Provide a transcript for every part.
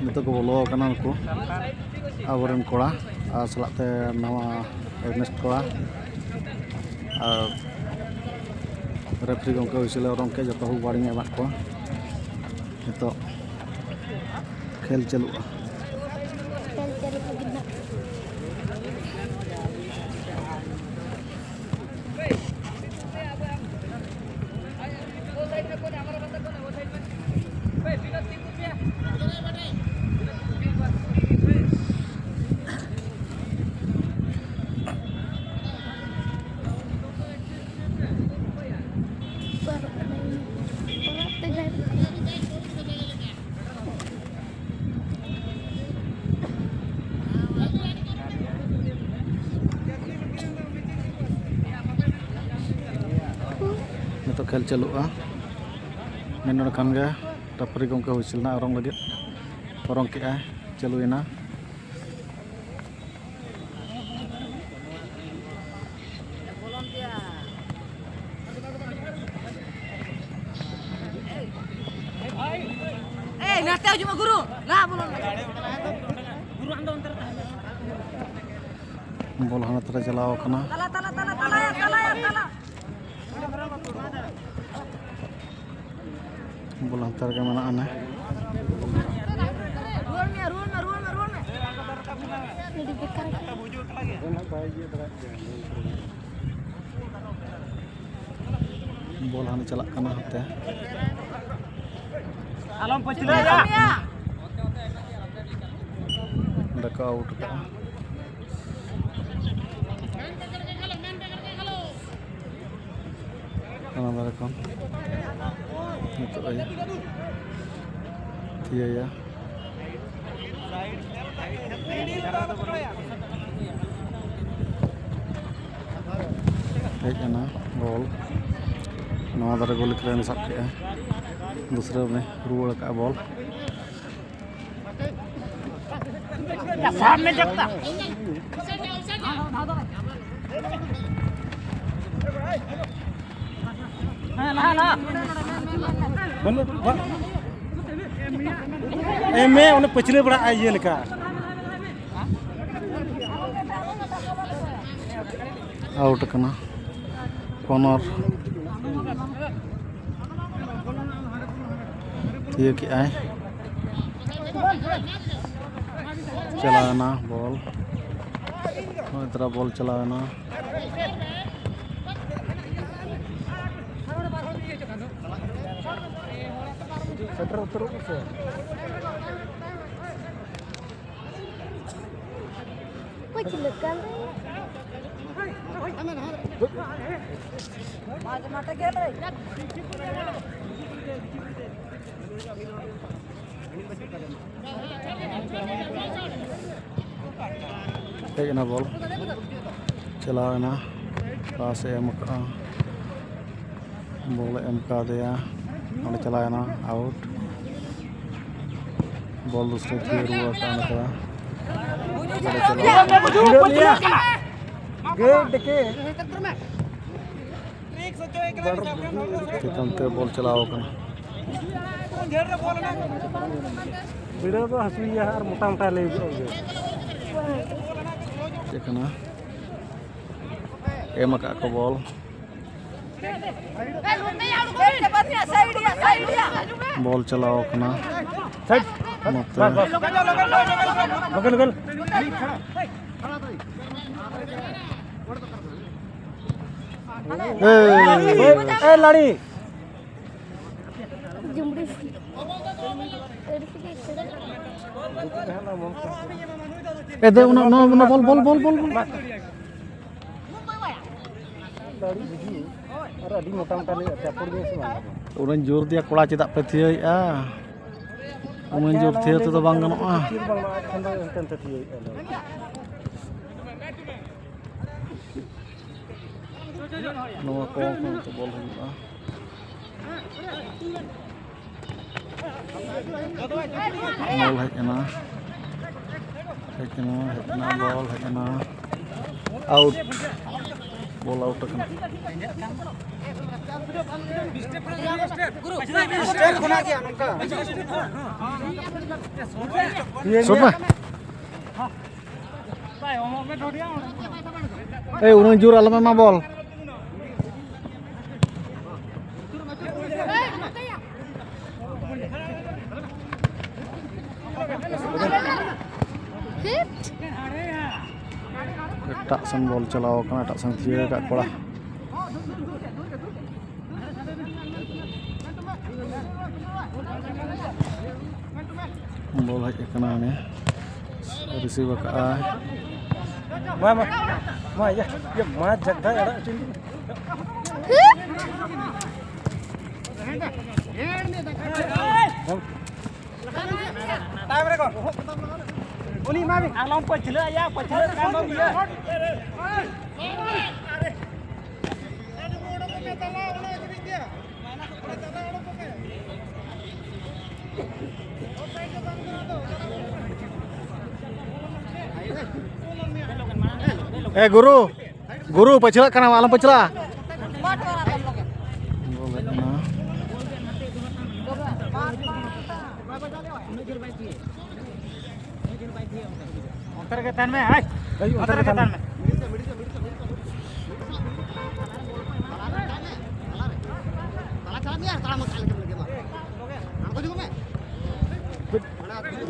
नितो को बोलो कना नुकु आबोरेन कोड़ा और सलाते नवा एग्नेस्ट कोड़ा और रेफ्री गमके हुइसिले रंके जतो हु बाड़ी एमात को नितो खेल चलुआ तो खेल चलुआ मेन खान गे रेफ्री गमके हुइसिलना रंग लगे रंग के चलुना बोल हाथ रे चलाव कना बोल हाथ रे मना आने बोल हाने चला कना हते आलम पछले जा डका आउट का कना बारे कौन नितो आया थिया या हेजना बॉल नवा दारे गोल करे सब के दूसरे में रुआ का बॉल सामने जगता मैं उन्हें पिछले बड़ा ये लिखा आउट करना कॉर्नर ये क्या है चलाना बॉल इतना बॉल चलाना हेजना बॉल चलाना पास एम बॉल एम का दिया और चलाना आउट बॉल दूसरे थी रुआ का बॉल चलाओ वीडियो तो हंसुइया और मोटा मोटा ले देखना एम का को बॉल बॉल चलाओ कना लाड़ी बॉल बॉल बॉल बॉल उन जोर दिया कोड़ा चेदा पे थिया उन जोर थिया तो बांग गनोआ नवा को तो बॉल हुआ बॉल हेजना बॉल हेजना आउट बॉल आउट करना शॉट में ए उन्हें जोर आलम में बॉल एटा सन बॉल चलाओ कना एटा सन थिए का कोड़ा बॉल है कना ने रिसीव का मा ये मा जगह एड़ा टीम टाइम रे को उनी मामी आलम पछले या पछले काम दिया ए गुरु गुरु पछला कना आलम पछला अंतर के तन में है अंतर के तन में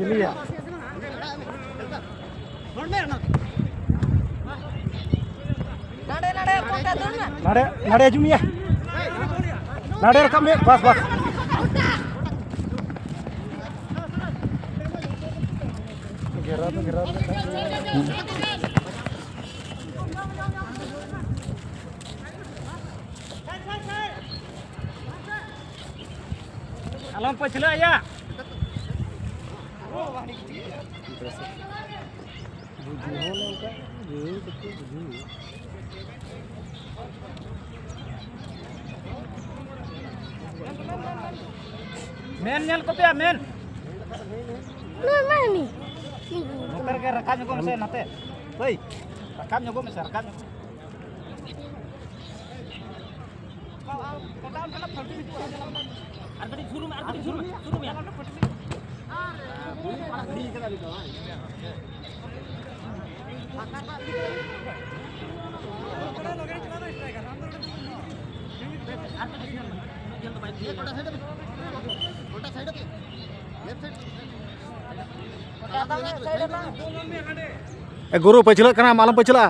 लिया नाड़े नाड़े जुमिया नाड़े रकम में बस बस गिरा आलम पछले या मेन नेल को पे मेन Mana? नतर के रखा नको से नते ओय रखा नको में सरकार आरबडी शुरू में ए गुरु पछला कना मालूम पछला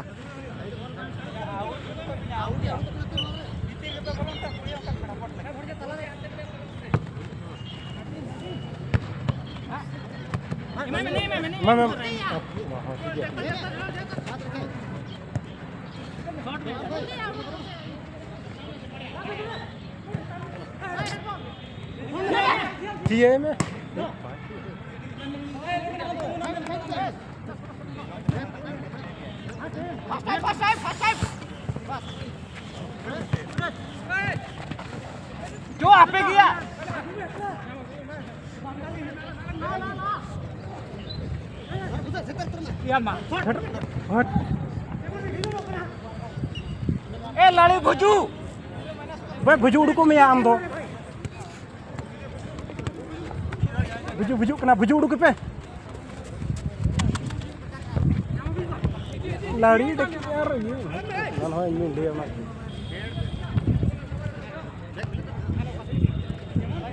थिए में जो आप पे गया या मां हट ए लाड़ी भुजू भाई भुजू उड़को में आम दो भुजू कना भुजू उड़को पे लाड़ी देख यार ये मन हो इन ले ना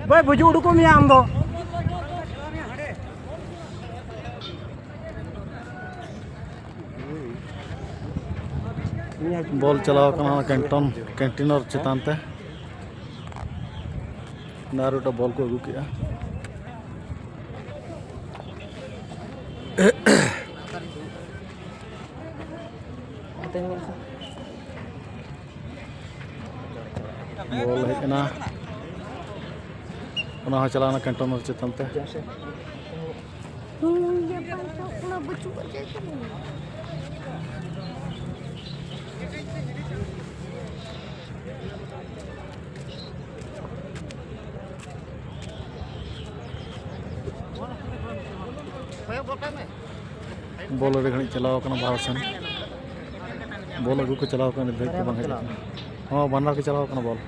भाई भुजू उड़को में आम दो बॉल चलाओ कना कैंटीनर चितान ते नारुटा बॉल को अगू किया बॉल है कना उना चलाना कैंटीनर चितान ते बॉल रे घणी चलाओ कना बाहर सन बॉल अगू को चलाव करने देख के बंग हाँ बनर के चलाव करना बॉल